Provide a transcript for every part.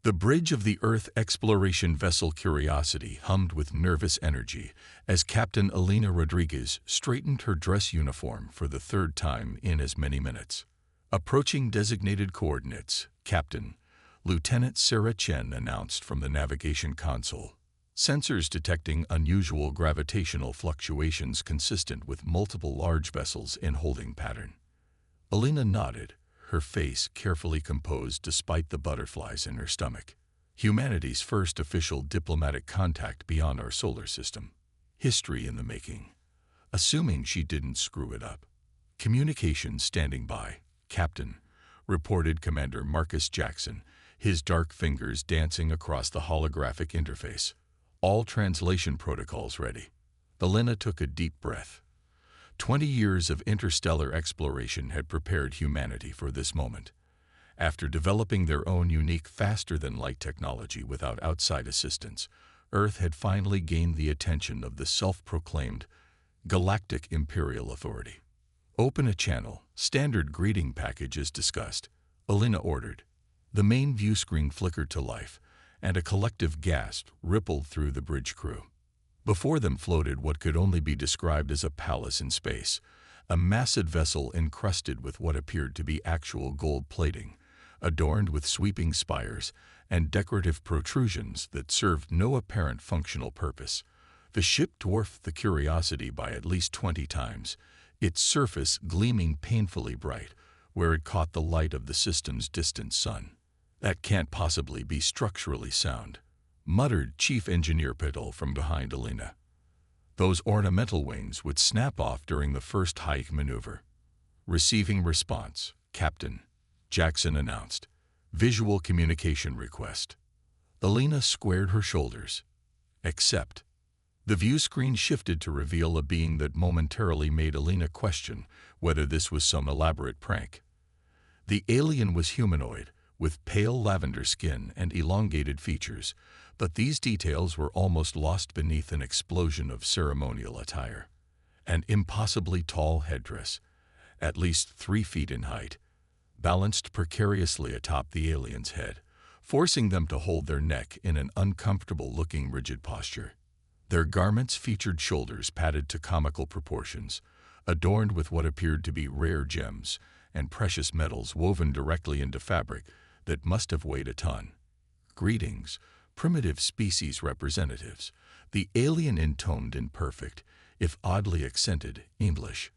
The bridge of the Earth exploration vessel Curiosity hummed with nervous energy as Captain Elena Rodriguez straightened her dress uniform for the third time in as many minutes. Approaching designated coordinates, Captain, Lieutenant Sarah Chen announced from the navigation console, sensors detecting unusual gravitational fluctuations consistent with multiple large vessels in holding pattern. Elena nodded, her face carefully composed despite the butterflies in her stomach. Humanity's first official diplomatic contact beyond our solar system. History in the making. Assuming she didn't screw it up. Communication standing by, Captain, reported Commander Marcus Jackson, his dark fingers dancing across the holographic interface. All translation protocols ready. Elena took a deep breath. 20 years of interstellar exploration had prepared humanity for this moment. After developing their own unique faster-than-light technology without outside assistance, Earth had finally gained the attention of the self-proclaimed Galactic Imperial Authority. Open a channel, standard greeting package as discussed, Elena ordered. The main view screen flickered to life, and a collective gasp rippled through the bridge crew. Before them floated what could only be described as a palace in space, a massive vessel encrusted with what appeared to be actual gold plating, adorned with sweeping spires and decorative protrusions that served no apparent functional purpose. The ship dwarfed the Curiosity by at least 20 times, its surface gleaming painfully bright where it caught the light of the system's distant sun. "That can't possibly be structurally sound," muttered Chief Engineer Piddle from behind Elena. "Those ornamental wings would snap off during the first hike maneuver." Receiving response, Captain, Jackson announced. Visual communication request. Elena squared her shoulders. Accept. The view screen shifted to reveal a being that momentarily made Elena question whether this was some elaborate prank. The alien was humanoid, with pale lavender skin and elongated features, but these details were almost lost beneath an explosion of ceremonial attire. An impossibly tall headdress, at least 3 feet in height, balanced precariously atop the alien's head, forcing them to hold their neck in an uncomfortable-looking rigid posture. Their garments featured shoulders padded to comical proportions, adorned with what appeared to be rare gems and precious metals woven directly into fabric that must have weighed a ton. "Greetings, primitive species representatives," the alien intoned in perfect, if oddly accented, English.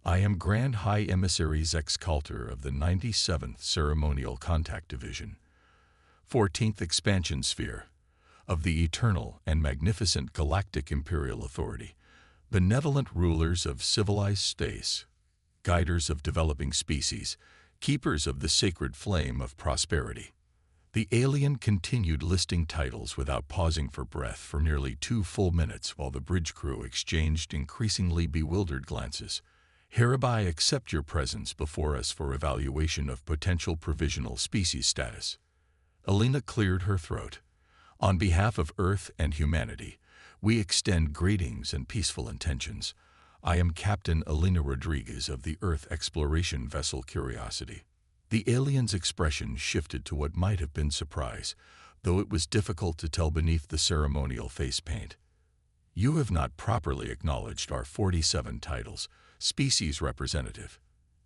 "I am Grand High Emissary Zex Coulter of the 97th Ceremonial Contact Division, 14th Expansion Sphere, of the eternal and magnificent Galactic Imperial Authority, benevolent rulers of civilized space, guiders of developing species, keepers of the sacred flame of prosperity." The alien continued listing titles without pausing for breath for nearly 2 full minutes while the bridge crew exchanged increasingly bewildered glances. "Hereby accept your presence before us for evaluation of potential provisional species status." Elena cleared her throat. "On behalf of Earth and humanity, we extend greetings and peaceful intentions. I am Captain Elena Rodriguez of the Earth exploration vessel Curiosity." The alien's expression shifted to what might have been surprise, though it was difficult to tell beneath the ceremonial face paint. "You have not properly acknowledged our 47 titles, species representative.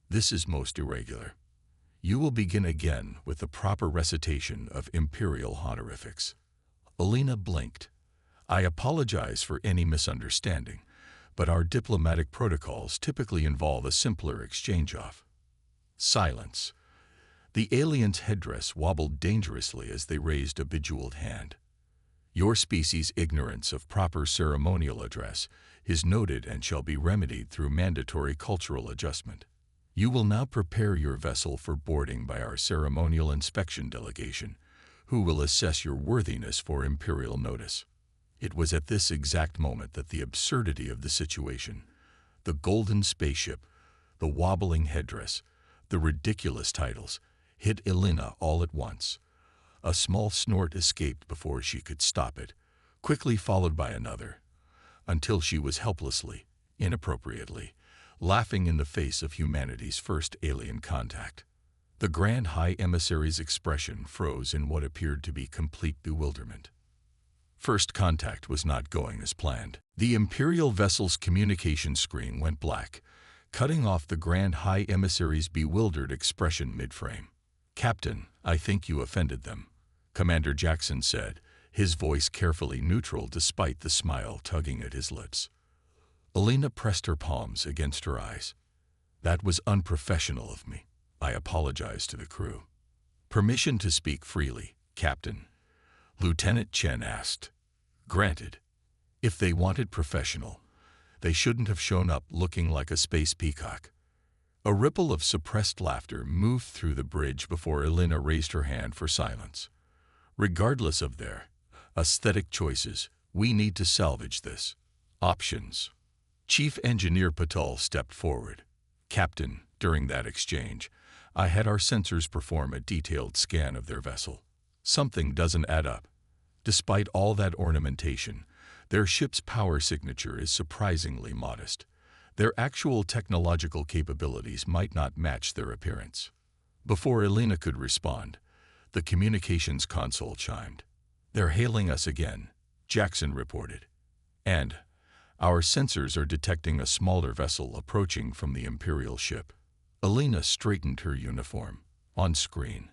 This is most irregular. You will begin again with the proper recitation of imperial honorifics." Elena blinked. "I apologize for any misunderstanding, but our diplomatic protocols typically involve a simpler exchange-off." Silence. The alien's headdress wobbled dangerously as they raised a bejeweled hand. "Your species' ignorance of proper ceremonial address is noted and shall be remedied through mandatory cultural adjustment. You will now prepare your vessel for boarding by our ceremonial inspection delegation, who will assess your worthiness for imperial notice." It was at this exact moment that the absurdity of the situation, the golden spaceship, the wobbling headdress, the ridiculous titles, hit Elena all at once. A small snort escaped before she could stop it, quickly followed by another, until she was helplessly, inappropriately, laughing in the face of humanity's first alien contact. The Grand High Emissary's expression froze in what appeared to be complete bewilderment. First contact was not going as planned. The Imperial vessel's communication screen went black, cutting off the Grand High Emissary's bewildered expression mid-frame. "Captain, I think you offended them," Commander Jackson said, his voice carefully neutral despite the smile tugging at his lips. Alina pressed her palms against her eyes. "That was unprofessional of me. I apologize to the crew." "Permission to speak freely, Captain?" Lieutenant Chen asked. "Granted. If they wanted professional, they shouldn't have shown up looking like a space peacock." A ripple of suppressed laughter moved through the bridge before Alina raised her hand for silence. "Regardless of their aesthetic choices, we need to salvage this. Options." Chief Engineer Patel stepped forward. "Captain, during that exchange, I had our sensors perform a detailed scan of their vessel. Something doesn't add up. Despite all that ornamentation, their ship's power signature is surprisingly modest. Their actual technological capabilities might not match their appearance." Before Alina could respond, the communications console chimed. "They're hailing us again," Jackson reported. "And our sensors are detecting a smaller vessel approaching from the Imperial ship." Alina straightened her uniform. "On screen.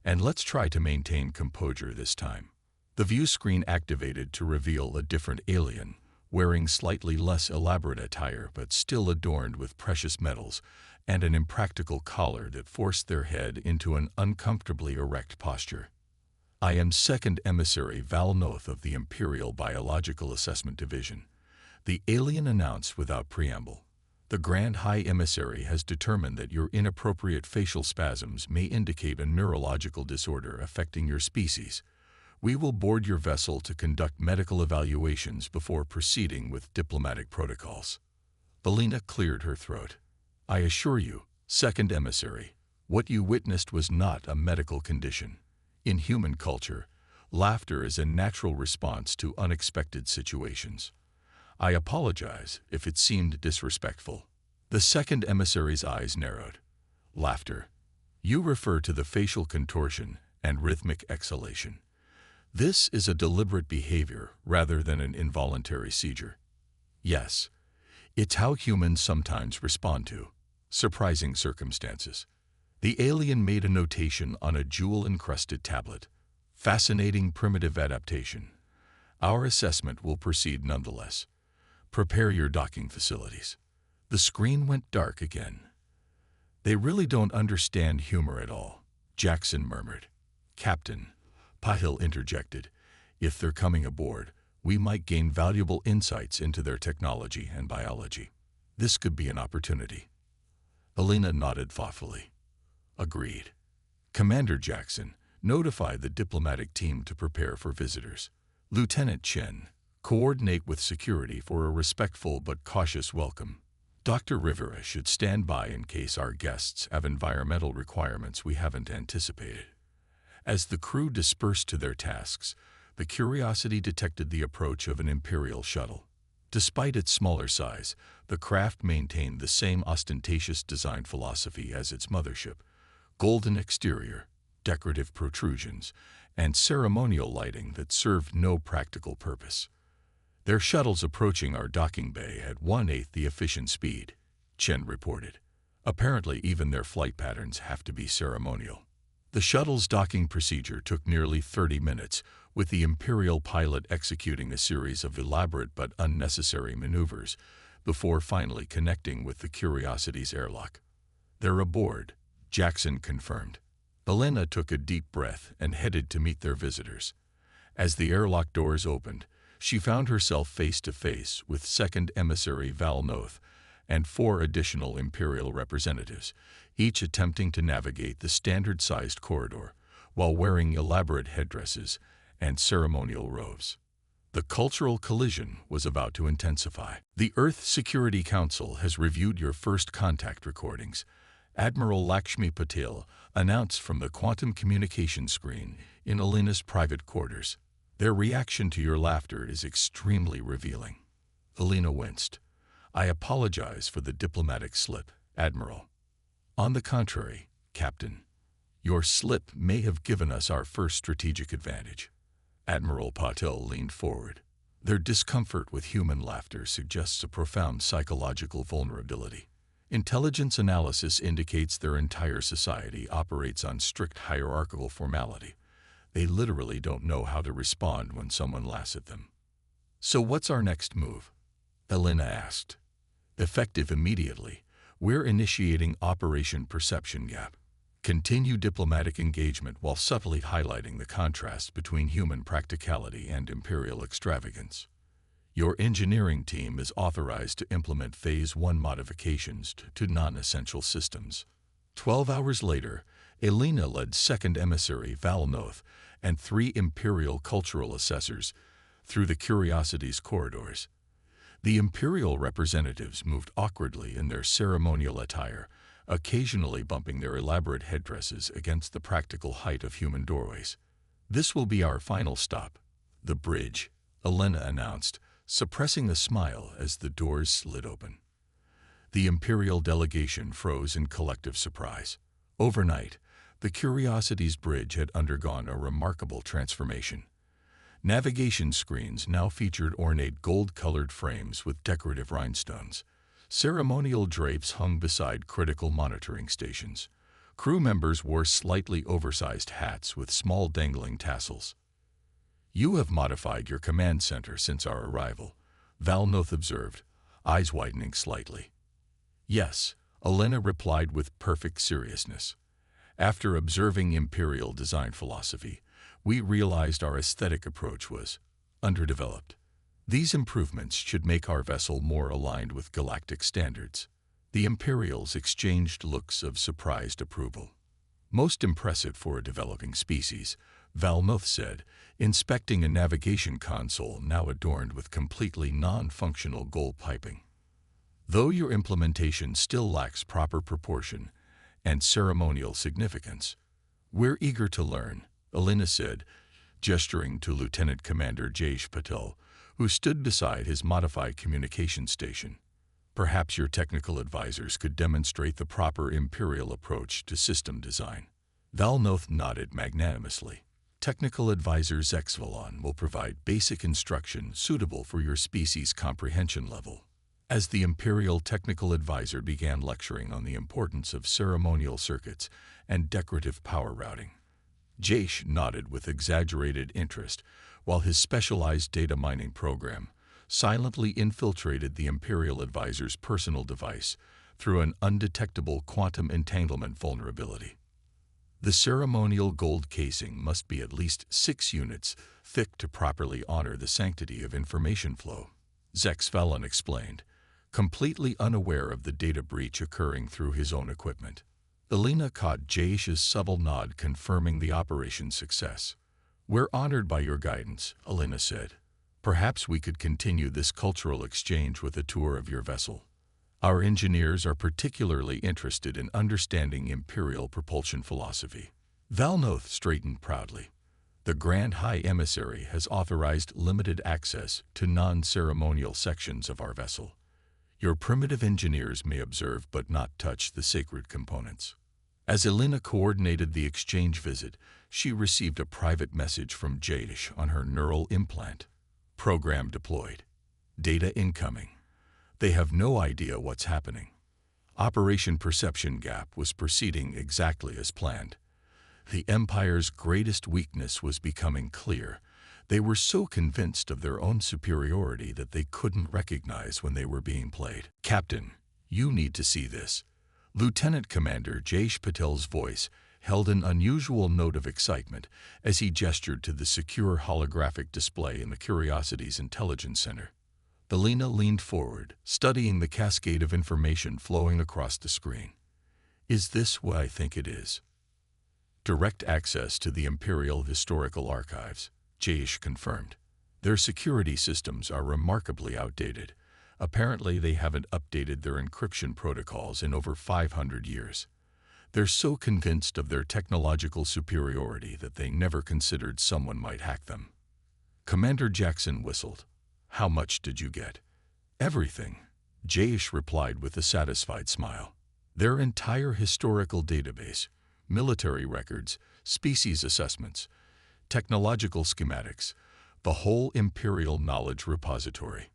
And let's try to maintain composure this time." The view screen activated to reveal a different alien, wearing slightly less elaborate attire but still adorned with precious metals and an impractical collar that forced their head into an uncomfortably erect posture. "I am Second Emissary Val Noth of the Imperial Biological Assessment Division," the alien announced without preamble. "The Grand High Emissary has determined that your inappropriate facial spasms may indicate a neurological disorder affecting your species. We will board your vessel to conduct medical evaluations before proceeding with diplomatic protocols." Alina cleared her throat. "I assure you, Second Emissary, what you witnessed was not a medical condition. In human culture, laughter is a natural response to unexpected situations. I apologize if it seemed disrespectful." The Second Emissary's eyes narrowed. "Laughter. You refer to the facial contortion and rhythmic exhalation. This is a deliberate behavior rather than an involuntary seizure." "Yes. It's how humans sometimes respond to surprising circumstances." The alien made a notation on a jewel-encrusted tablet. "Fascinating primitive adaptation. Our assessment will proceed nonetheless. Prepare your docking facilities." The screen went dark again. "They really don't understand humor at all," Jackson murmured. "Captain," Pahil interjected, "if they're coming aboard, we might gain valuable insights into their technology and biology. This could be an opportunity." Alina nodded thoughtfully. "Agreed. Commander Jackson, notify the diplomatic team to prepare for visitors. Lieutenant Chen, coordinate with security for a respectful but cautious welcome. Dr. Rivera should stand by in case our guests have environmental requirements we haven't anticipated." As the crew dispersed to their tasks, the Curiosity detected the approach of an Imperial shuttle. Despite its smaller size, the craft maintained the same ostentatious design philosophy as its mothership: golden exterior, decorative protrusions, and ceremonial lighting that served no practical purpose. "Their shuttle's approaching our docking bay at 1/8 the efficient speed," Chen reported. "Apparently even their flight patterns have to be ceremonial." The shuttle's docking procedure took nearly 30 minutes, with the Imperial pilot executing a series of elaborate but unnecessary maneuvers before finally connecting with the Curiosity's airlock. "They're aboard," Jackson confirmed. Alina took a deep breath and headed to meet their visitors. As the airlock doors opened, she found herself face to face with Second Emissary Val Noth and 4 additional Imperial representatives, each attempting to navigate the standard-sized corridor while wearing elaborate headdresses and ceremonial robes. The cultural collision was about to intensify. "The Earth Security Council has reviewed your first contact recordings," Admiral Lakshmi Patel announced from the quantum communication screen in Alina's private quarters. "Their reaction to your laughter is extremely revealing." Alina winced. "I apologize for the diplomatic slip, Admiral." "On the contrary, "Captain, your slip may have given us our first strategic advantage." Admiral Patel leaned forward. Their discomfort with human laughter suggests a profound psychological vulnerability. Intelligence analysis indicates their entire society operates on strict hierarchical formality. They literally don't know how to respond when someone laughs at them. "So what's our next move?" Elena asked. "Effective immediately. We're initiating Operation Perception Gap. Continue diplomatic engagement while subtly highlighting the contrast between human practicality and imperial extravagance. Your engineering team is authorized to implement Phase 1 modifications to non-essential systems." 12 hours later, Elena led Second Emissary Valnoth and 3 Imperial cultural assessors through the Curiosity's corridors. The Imperial representatives moved awkwardly in their ceremonial attire, occasionally bumping their elaborate headdresses against the practical height of human doorways. "This will be our final stop, the bridge," Elena announced, suppressing a smile as the doors slid open. The Imperial delegation froze in collective surprise. Overnight, the Curiosity's bridge had undergone a remarkable transformation. Navigation screens now featured ornate gold-colored frames with decorative rhinestones. Ceremonial drapes hung beside critical monitoring stations. Crew members wore slightly oversized hats with small dangling tassels. "You have modified your command center since our arrival," Valnoth observed, eyes widening slightly. "Yes," Elena replied with perfect seriousness. "After observing Imperial design philosophy, we realized our aesthetic approach was underdeveloped. These improvements should make our vessel more aligned with galactic standards." The Imperials exchanged looks of surprised approval. "Most impressive for a developing species," Valnoth said, inspecting a navigation console now adorned with completely non-functional gold piping. "Though your implementation still lacks proper proportion and ceremonial significance, we're eager to learn," Elena said, gesturing to Lieutenant Commander Jayesh Patel, who stood beside his modified communication station. "Perhaps your technical advisors could demonstrate the proper Imperial approach to system design." Valnoth nodded magnanimously. "Technical advisor Zexvalon will provide basic instruction suitable for your species' comprehension level." As the Imperial technical advisor began lecturing on the importance of ceremonial circuits and decorative power routing, Jayesh nodded with exaggerated interest, while his specialized data mining program silently infiltrated the Imperial advisor's personal device through an undetectable quantum entanglement vulnerability. The ceremonial gold casing must be at least 6 units thick to properly honor the sanctity of information flow, Zexvalon explained, completely unaware of the data breach occurring through his own equipment. Elena caught Jayesh's subtle nod confirming the operation's success. "We're honored by your guidance," Elena said. "Perhaps we could continue this cultural exchange with a tour of your vessel. Our engineers are particularly interested in understanding Imperial propulsion philosophy." Valnoth straightened proudly. "The Grand High Emissary has authorized limited access to non-ceremonial sections of our vessel. Your primitive engineers may observe but not touch the sacred components." As Elena coordinated the exchange visit, she received a private message from Jayesh on her neural implant. "Program deployed. Data incoming. They have no idea what's happening." Operation Perception Gap was proceeding exactly as planned. The Empire's greatest weakness was becoming clear. They were so convinced of their own superiority that they couldn't recognize when they were being played. "Captain, you need to see this." Lieutenant Commander Jayesh Patel's voice held an unusual note of excitement as he gestured to the secure holographic display in the Curiosity's Intelligence Center. Elena leaned forward, studying the cascade of information flowing across the screen. "Is this what I think it is?" "Direct access to the Imperial Historical Archives," Jayesh confirmed. "Their security systems are remarkably outdated. Apparently they haven't updated their encryption protocols in over 500 years. They're so convinced of their technological superiority that they never considered someone might hack them." Commander Jackson whistled. "How much did you get?" "Everything," Jayesh replied with a satisfied smile. "Their entire historical database, military records, species assessments, technological schematics, the whole Imperial knowledge repository.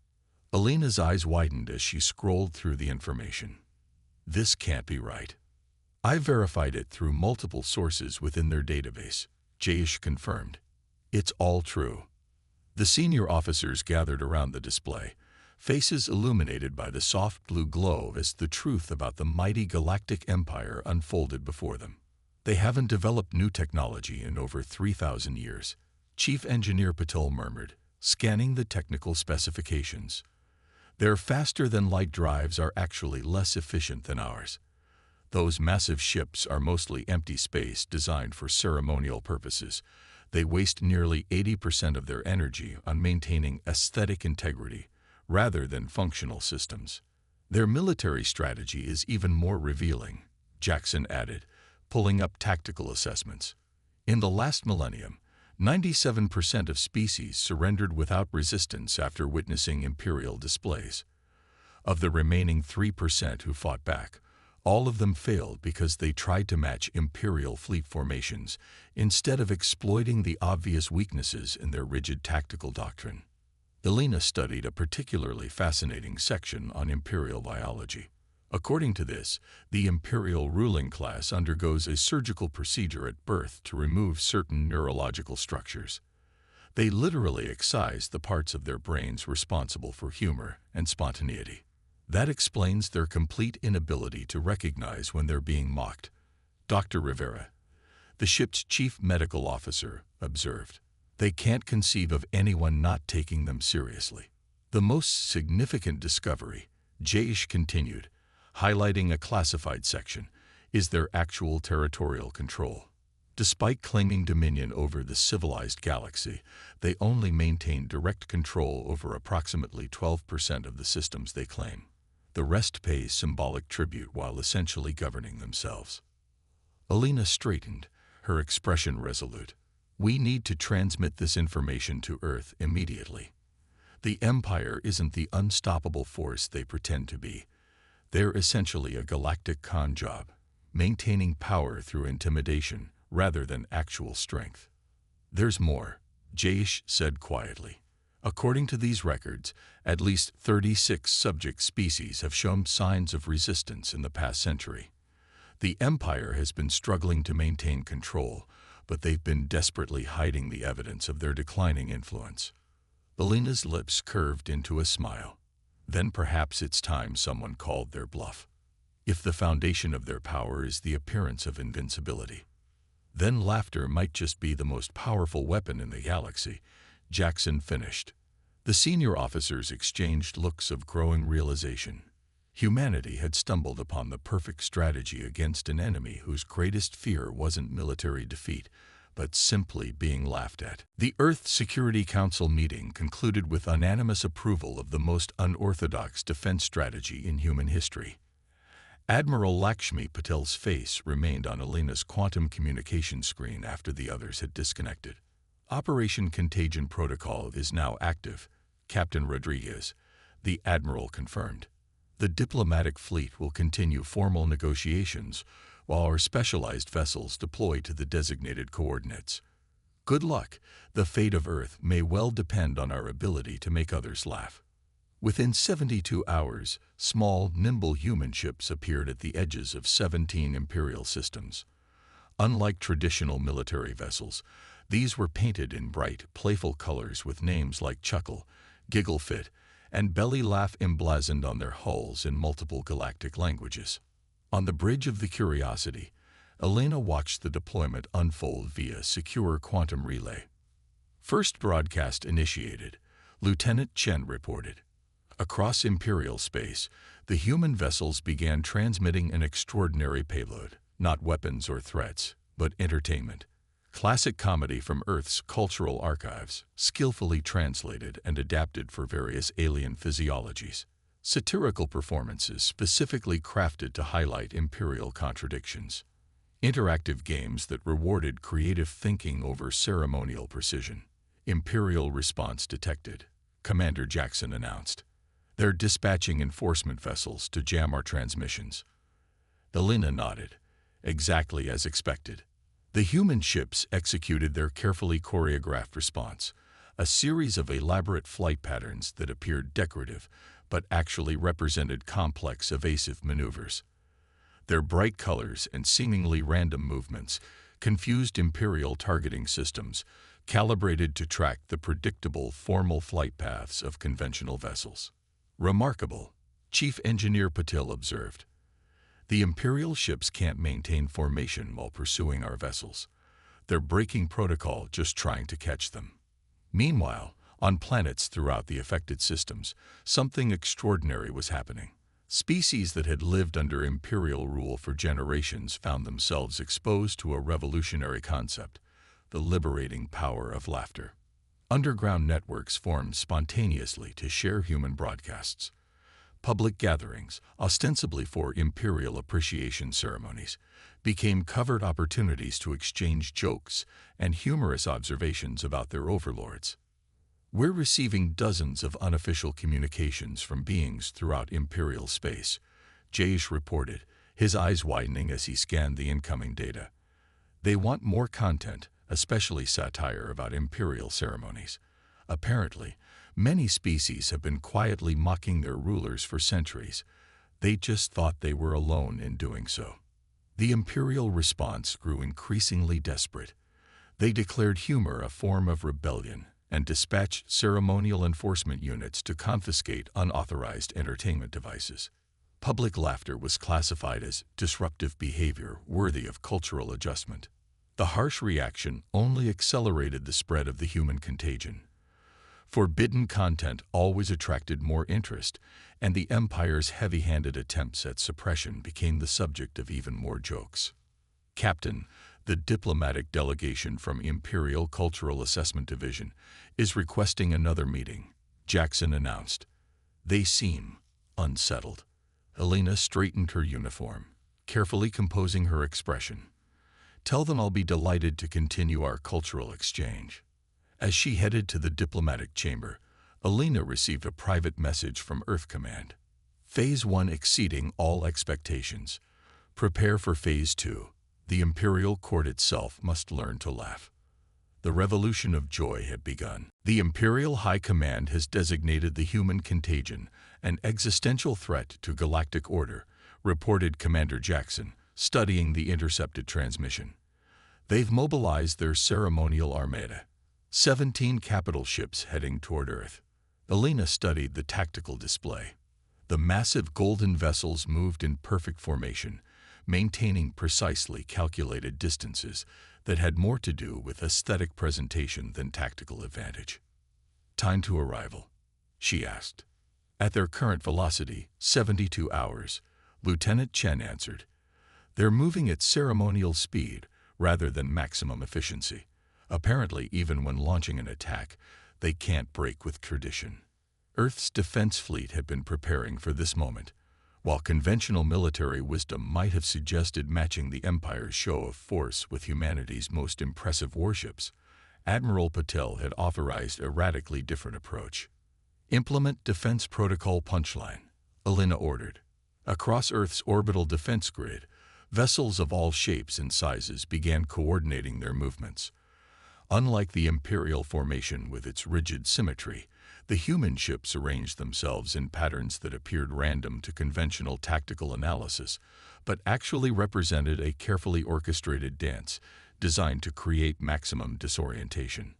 Alina's eyes widened as she scrolled through the information. This can't be right. I verified it through multiple sources within their database, Jayesh confirmed. It's all true. The senior officers gathered around the display, faces illuminated by the soft blue glow as the truth about the mighty Galactic Empire unfolded before them. They haven't developed new technology in over 3,000 years, Chief Engineer Patel murmured, scanning the technical specifications. Their faster-than-light drives are actually less efficient than ours. Those massive ships are mostly empty space designed for ceremonial purposes. They waste nearly 80% of their energy on maintaining aesthetic integrity rather than functional systems. Their military strategy is even more revealing, Jackson added, pulling up tactical assessments. In the last millennium, 97% of species surrendered without resistance after witnessing Imperial displays. Of the remaining 3% who fought back, all of them failed because they tried to match Imperial fleet formations instead of exploiting the obvious weaknesses in their rigid tactical doctrine. Alina studied a particularly fascinating section on Imperial biology. According to this, the Imperial ruling class undergoes a surgical procedure at birth to remove certain neurological structures. They literally excise the parts of their brains responsible for humor and spontaneity. That explains their complete inability to recognize when they're being mocked, Dr. Rivera, the ship's chief medical officer, observed. They can't conceive of anyone not taking them seriously. The most significant discovery, Jayesh continued, highlighting a classified section, is their actual territorial control. Despite claiming dominion over the civilized galaxy, they only maintain direct control over approximately 12% of the systems they claim. The rest pays symbolic tribute while essentially governing themselves. Alina straightened, her expression resolute. We need to transmit this information to Earth immediately. The Empire isn't the unstoppable force they pretend to be. They're essentially a galactic con job, maintaining power through intimidation rather than actual strength. There's more, Jayesh said quietly. According to these records, at least 36 subject species have shown signs of resistance in the past century. The Empire has been struggling to maintain control, but they've been desperately hiding the evidence of their declining influence. Alina's lips curved into a smile. Then perhaps it's time someone called their bluff. If the foundation of their power is the appearance of invincibility, then laughter might just be the most powerful weapon in the galaxy, Jackson finished. The senior officers exchanged looks of growing realization. Humanity had stumbled upon the perfect strategy against an enemy whose greatest fear wasn't military defeat, but simply being laughed at. The Earth Security Council meeting concluded with unanimous approval of the most unorthodox defense strategy in human history. Admiral Lakshmi Patel's face remained on Alina's quantum communication screen after the others had disconnected. Operation Contagion Protocol is now active, Captain Rodriguez, the Admiral confirmed. The diplomatic fleet will continue formal negotiations while our specialized vessels deploy to the designated coordinates. Good luck. The fate of Earth may well depend on our ability to make others laugh. Within 72 hours, small, nimble human ships appeared at the edges of 17 Imperial systems. Unlike traditional military vessels, these were painted in bright, playful colors with names like Chuckle, Giggle Fit, and Belly Laugh emblazoned on their hulls in multiple galactic languages. On the bridge of the Curiosity, Alina watched the deployment unfold via secure quantum relay. First broadcast initiated, Lieutenant Chen reported. Across Imperial space, the human vessels began transmitting an extraordinary payload, not weapons or threats, but entertainment. Classic comedy from Earth's cultural archives, skillfully translated and adapted for various alien physiologies. Satirical performances specifically crafted to highlight Imperial contradictions. Interactive games that rewarded creative thinking over ceremonial precision. Imperial response detected, Commander Jackson announced. They're dispatching enforcement vessels to jam our transmissions. Alina nodded, exactly as expected. The human ships executed their carefully choreographed response, a series of elaborate flight patterns that appeared decorative but actually represented complex evasive maneuvers. Their bright colors and seemingly random movements confused Imperial targeting systems, calibrated to track the predictable, formal flight paths of conventional vessels. "Remarkable," Chief Engineer Patil observed. "The Imperial ships can't maintain formation while pursuing our vessels. They're breaking protocol just trying to catch them." Meanwhile, on planets throughout the affected systems, something extraordinary was happening. Species that had lived under Imperial rule for generations found themselves exposed to a revolutionary concept: the liberating power of laughter. Underground networks formed spontaneously to share human broadcasts. Public gatherings, ostensibly for Imperial appreciation ceremonies, became covered opportunities to exchange jokes and humorous observations about their overlords. "We're receiving dozens of unofficial communications from beings throughout Imperial space," Jayesh reported, his eyes widening as he scanned the incoming data. "They want more content, especially satire about Imperial ceremonies. Apparently, many species have been quietly mocking their rulers for centuries. They just thought they were alone in doing so." The Imperial response grew increasingly desperate. They declared humor a form of rebellion and dispatched ceremonial enforcement units to confiscate unauthorized entertainment devices. Public laughter was classified as disruptive behavior worthy of cultural adjustment. The harsh reaction only accelerated the spread of the human contagion. Forbidden content always attracted more interest, and the Empire's heavy-handed attempts at suppression became the subject of even more jokes. "Captain, the diplomatic delegation from Imperial Cultural Assessment Division is requesting another meeting," Jackson announced. "They seem unsettled." Elena straightened her uniform, carefully composing her expression. "Tell them I'll be delighted to continue our cultural exchange." As she headed to the diplomatic chamber, Elena received a private message from Earth Command. "Phase 1 exceeding all expectations. Prepare for Phase 2. The Imperial Court itself must learn to laugh." The revolution of joy had begun. "The Imperial High Command has designated the human contagion an existential threat to galactic order," reported Commander Jackson, studying the intercepted transmission. "They've mobilized their ceremonial armada. 17 capital ships heading toward Earth." Elena studied the tactical display. The massive golden vessels moved in perfect formation, maintaining precisely calculated distances that had more to do with aesthetic presentation than tactical advantage. "Time to arrival?" she asked. "At their current velocity, 72 hours, Lieutenant Chen answered. "They're moving at ceremonial speed rather than maximum efficiency. Apparently, even when launching an attack, they can't break with tradition." Earth's defense fleet had been preparing for this moment. While conventional military wisdom might have suggested matching the Empire's show of force with humanity's most impressive warships, Admiral Patel had authorized a radically different approach. "Implement Defense Protocol Punchline," Elena ordered. Across Earth's orbital defense grid, vessels of all shapes and sizes began coordinating their movements. Unlike the Imperial formation with its rigid symmetry, the human ships arranged themselves in patterns that appeared random to conventional tactical analysis, but actually represented a carefully orchestrated dance designed to create maximum disorientation.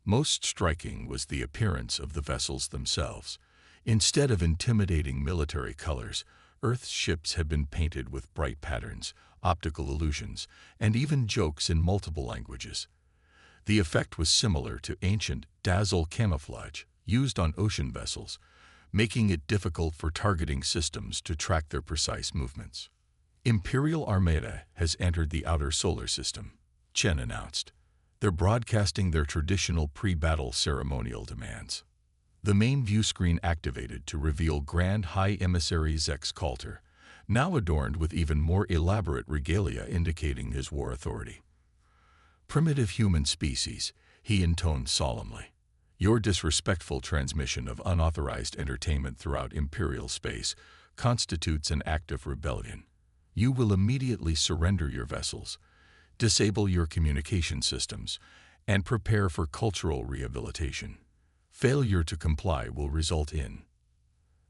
Most striking was the appearance of the vessels themselves. Instead of intimidating military colors, Earth's ships had been painted with bright patterns, optical illusions, and even jokes in multiple languages. The effect was similar to ancient dazzle camouflage used on ocean vessels, making it difficult for targeting systems to track their precise movements. "Imperial Armada has entered the outer solar system," Chen announced. "They're broadcasting their traditional pre-battle ceremonial demands." The main view screen activated to reveal Grand High Emissary Zex Calter, now adorned with even more elaborate regalia indicating his war authority. "Primitive human species," he intoned solemnly. "Your disrespectful transmission of unauthorized entertainment throughout Imperial space constitutes an act of rebellion. You will immediately surrender your vessels, disable your communication systems, and prepare for cultural rehabilitation. Failure to comply will result in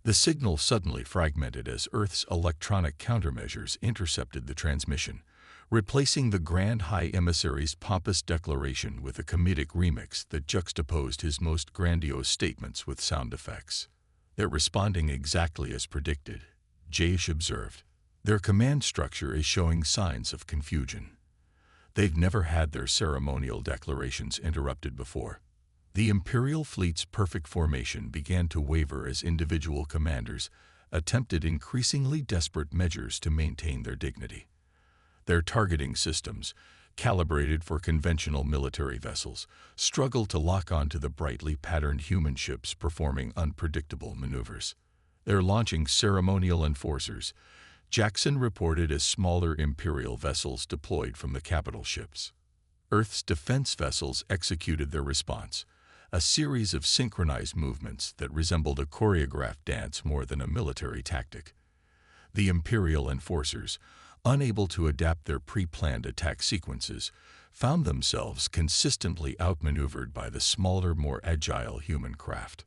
the signal suddenly fragmented as Earth's electronic countermeasures intercepted the transmission, replacing the Grand High Emissary's pompous declaration with a comedic remix that juxtaposed his most grandiose statements with sound effects. They're responding exactly as predicted, Jayesh observed. Their command structure is showing signs of confusion. They've never had their ceremonial declarations interrupted before. The Imperial fleet's perfect formation began to waver as individual commanders attempted increasingly desperate measures to maintain their dignity. Their targeting systems, calibrated for conventional military vessels, struggled to lock onto the brightly patterned human ships performing unpredictable maneuvers. They're launching ceremonial enforcers, Jackson reported as smaller Imperial vessels deployed from the capital ships. Earth's defense vessels executed their response, a series of synchronized movements that resembled a choreographed dance more than a military tactic. The Imperial enforcers, unable to adapt their pre-planned attack sequences, found themselves consistently outmaneuvered by the smaller, more agile human craft.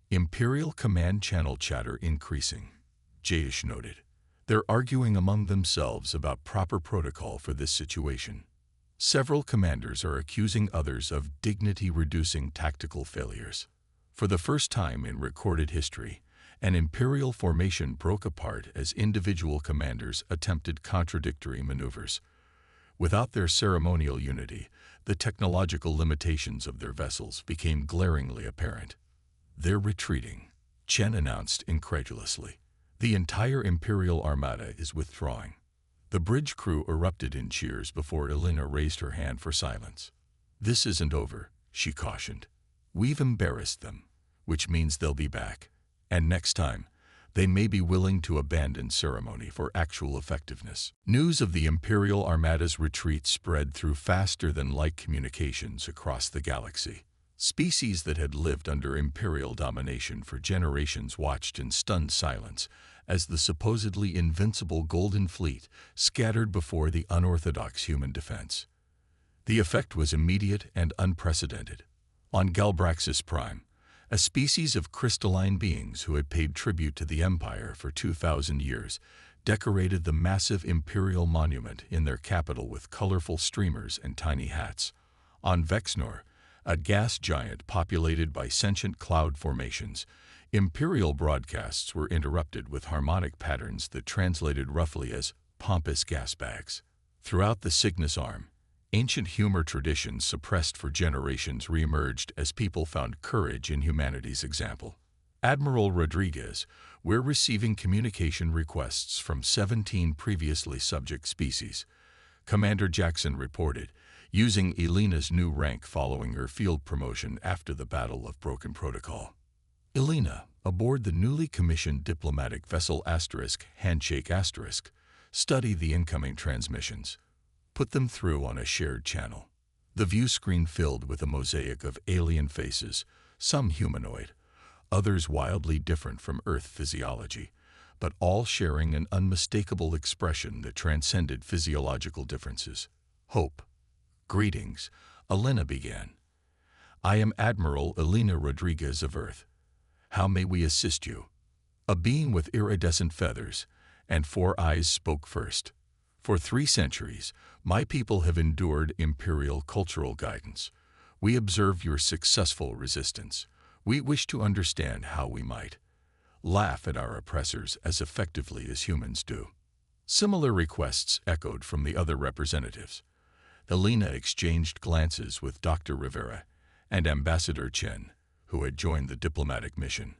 Imperial command channel chatter increasing, Jayesh noted. They're arguing among themselves about proper protocol for this situation. Several commanders are accusing others of dignity-reducing tactical failures. For the first time in recorded history, an Imperial formation broke apart as individual commanders attempted contradictory maneuvers. Without their ceremonial unity, the technological limitations of their vessels became glaringly apparent. They're retreating, Chen announced incredulously. The entire Imperial Armada is withdrawing. The bridge crew erupted in cheers before Elena raised her hand for silence. This isn't over, she cautioned. We've embarrassed them, which means they'll be back. And next time, they may be willing to abandon ceremony for actual effectiveness. News of the Imperial Armada's retreat spread through faster-than-light communications across the galaxy. Species that had lived under Imperial domination for generations watched in stunned silence as the supposedly invincible Golden Fleet scattered before the unorthodox human defense. The effect was immediate and unprecedented. On Galbraxis Prime, a species of crystalline beings who had paid tribute to the Empire for 2,000 years, decorated the massive Imperial monument in their capital with colorful streamers and tiny hats. On Vexnor, a gas giant populated by sentient cloud formations, Imperial broadcasts were interrupted with harmonic patterns that translated roughly as pompous gas bags. Throughout the Cygnus Arm, ancient humor traditions suppressed for generations reemerged as people found courage in humanity's example. Admiral Rodriguez, we're receiving communication requests from 17 previously subject species, Commander Jackson reported, using Elena's new rank following her field promotion after the Battle of Broken Protocol. Elena, aboard the newly commissioned diplomatic vessel Handshake studied the incoming transmissions. Put them through on a shared channel. The view screen filled with a mosaic of alien faces, some humanoid, others wildly different from Earth physiology, but all sharing an unmistakable expression that transcended physiological differences. Hope. Greetings, Elena began. I am Admiral Elena Rodriguez of Earth. How may we assist you? A being with iridescent feathers and 4 eyes spoke first. For 3 centuries, my people have endured Imperial cultural guidance. We observe your successful resistance. We wish to understand how we might laugh at our oppressors as effectively as humans do. Similar requests echoed from the other representatives. Elena exchanged glances with Dr. Rivera and Ambassador Chen, who had joined the diplomatic mission.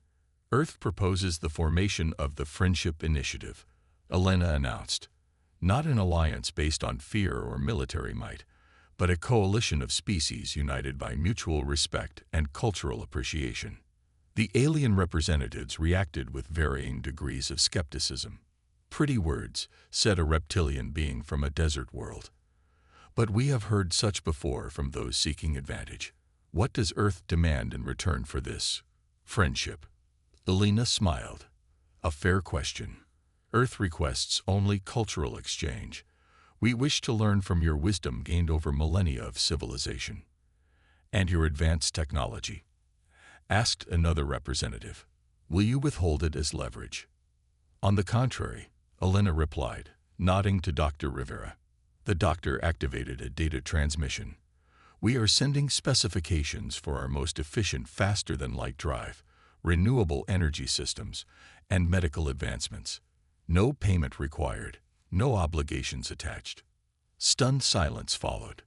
Earth proposes the formation of the Friendship Initiative, Elena announced. Not an alliance based on fear or military might, but a coalition of species united by mutual respect and cultural appreciation. The alien representatives reacted with varying degrees of skepticism. Pretty words, said a reptilian being from a desert world. But we have heard such before from those seeking advantage. What does Earth demand in return for this friendship? Elena smiled. A fair question. Earth requests only cultural exchange. We wish to learn from your wisdom gained over millennia of civilization. And your advanced technology. Asked another representative. Will you withhold it as leverage? On the contrary, Elena replied, nodding to Dr. Rivera. The doctor activated a data transmission. We are sending specifications for our most efficient faster-than-light drive, renewable energy systems, and medical advancements. No payment required, no obligations attached. Stunned silence followed.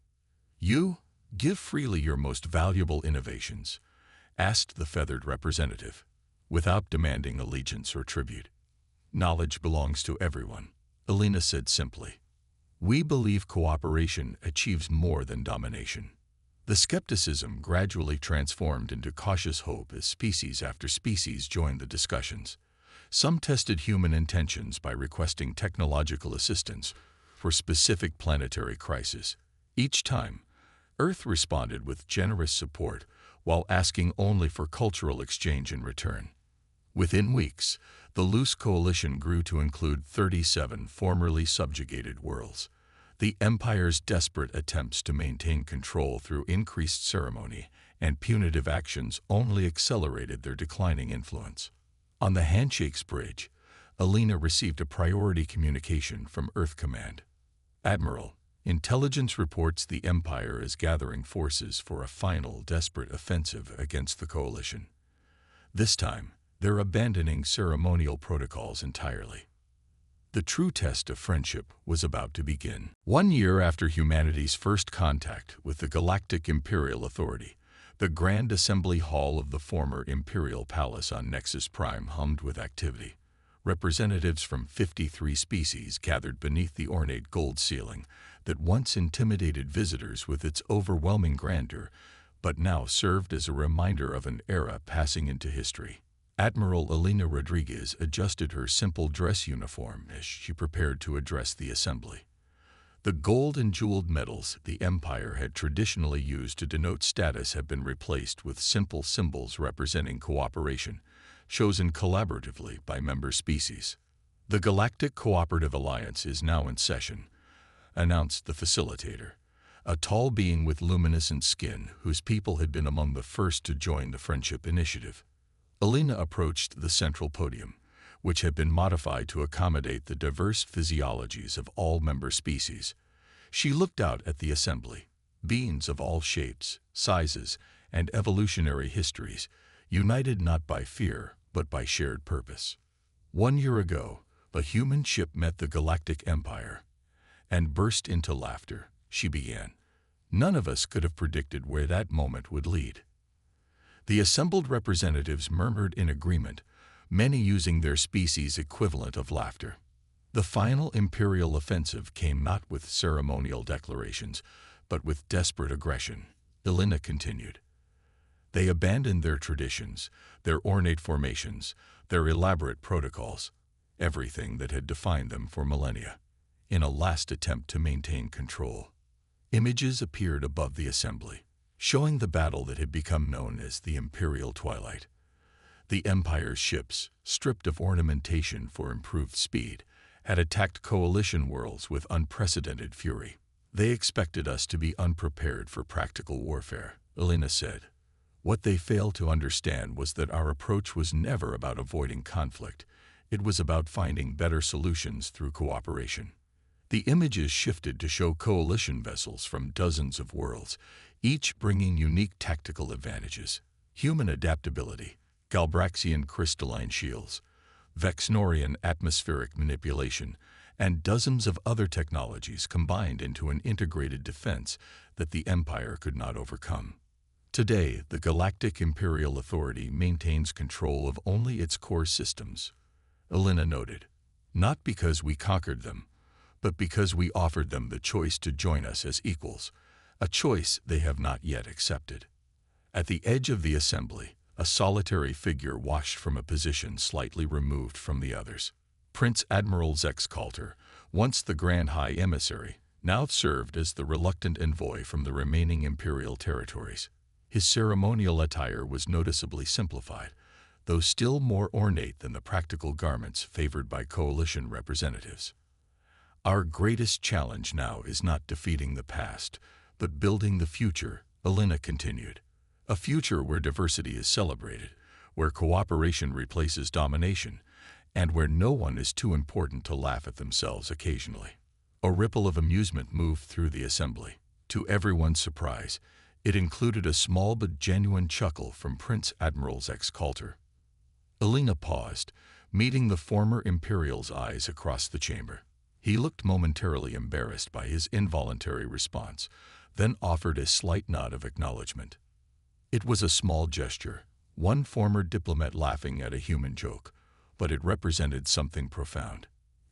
You give freely your most valuable innovations, asked the feathered representative, without demanding allegiance or tribute. Knowledge belongs to everyone, Elena said simply. We believe cooperation achieves more than domination. The skepticism gradually transformed into cautious hope as species after species joined the discussions. Some tested human intentions by requesting technological assistance for specific planetary crises. Each time, Earth responded with generous support while asking only for cultural exchange in return. Within weeks, the loose coalition grew to include 37 formerly subjugated worlds. The Empire's desperate attempts to maintain control through increased ceremony and punitive actions only accelerated their declining influence. On the Handshakes Bridge, Elena received a priority communication from Earth Command. Admiral, intelligence reports the Empire is gathering forces for a final desperate offensive against the coalition. This time, they're abandoning ceremonial protocols entirely. The true test of friendship was about to begin. 1 year after humanity's first contact with the Galactic Imperial Authority, the Grand Assembly Hall of the former Imperial Palace on Nexus Prime hummed with activity. Representatives from 53 species gathered beneath the ornate gold ceiling that once intimidated visitors with its overwhelming grandeur, but now served as a reminder of an era passing into history. Admiral Elena Rodriguez adjusted her simple dress uniform as she prepared to address the assembly. The gold and jeweled medals the Empire had traditionally used to denote status have been replaced with simple symbols representing cooperation, chosen collaboratively by member species. The Galactic Cooperative Alliance is now in session, announced the facilitator, a tall being with luminescent skin whose people had been among the first to join the Friendship Initiative. Elena approached the central podium, which had been modified to accommodate the diverse physiologies of all member species. She looked out at the assembly, beings of all shapes, sizes, and evolutionary histories, united not by fear, but by shared purpose. 1 year ago, a human ship met the Galactic Empire, and burst into laughter. She began. None of us could have predicted where that moment would lead. The assembled representatives murmured in agreement, many using their species' equivalent of laughter. The final imperial offensive came not with ceremonial declarations, but with desperate aggression, Elena continued. They abandoned their traditions, their ornate formations, their elaborate protocols, everything that had defined them for millennia, in a last attempt to maintain control. Images appeared above the assembly, showing the battle that had become known as the Imperial Twilight. The Empire's ships, stripped of ornamentation for improved speed, had attacked coalition worlds with unprecedented fury. They expected us to be unprepared for practical warfare, Elena said. What they failed to understand was that our approach was never about avoiding conflict. It was about finding better solutions through cooperation. The images shifted to show coalition vessels from dozens of worlds, each bringing unique tactical advantages: human adaptability, Galbraxian crystalline shields, Vexnorian atmospheric manipulation, and dozens of other technologies combined into an integrated defense that the Empire could not overcome. Today, the Galactic Imperial Authority maintains control of only its core systems, Elena noted, not because we conquered them, but because we offered them the choice to join us as equals, a choice they have not yet accepted. At the edge of the assembly, a solitary figure watched from a position slightly removed from the others. Prince Admiral Zexkalter, once the Grand High Emissary, now served as the reluctant envoy from the remaining imperial territories. His ceremonial attire was noticeably simplified, though still more ornate than the practical garments favored by coalition representatives. Our greatest challenge now is not defeating the past, but building the future, Alina continued. A future where diversity is celebrated, where cooperation replaces domination, and where no one is too important to laugh at themselves occasionally. A ripple of amusement moved through the assembly. To everyone's surprise, it included a small but genuine chuckle from Prince Admiral's ex-Coulter. Alina paused, meeting the former Imperial's eyes across the chamber. He looked momentarily embarrassed by his involuntary response, then offered a slight nod of acknowledgement. It was a small gesture, one former diplomat laughing at a human joke, but it represented something profound.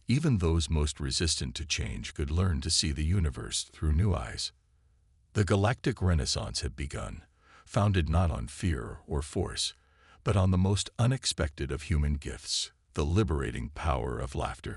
Even those most resistant to change could learn to see the universe through new eyes. The Galactic Renaissance had begun, founded not on fear or force, but on the most unexpected of human gifts, the liberating power of laughter.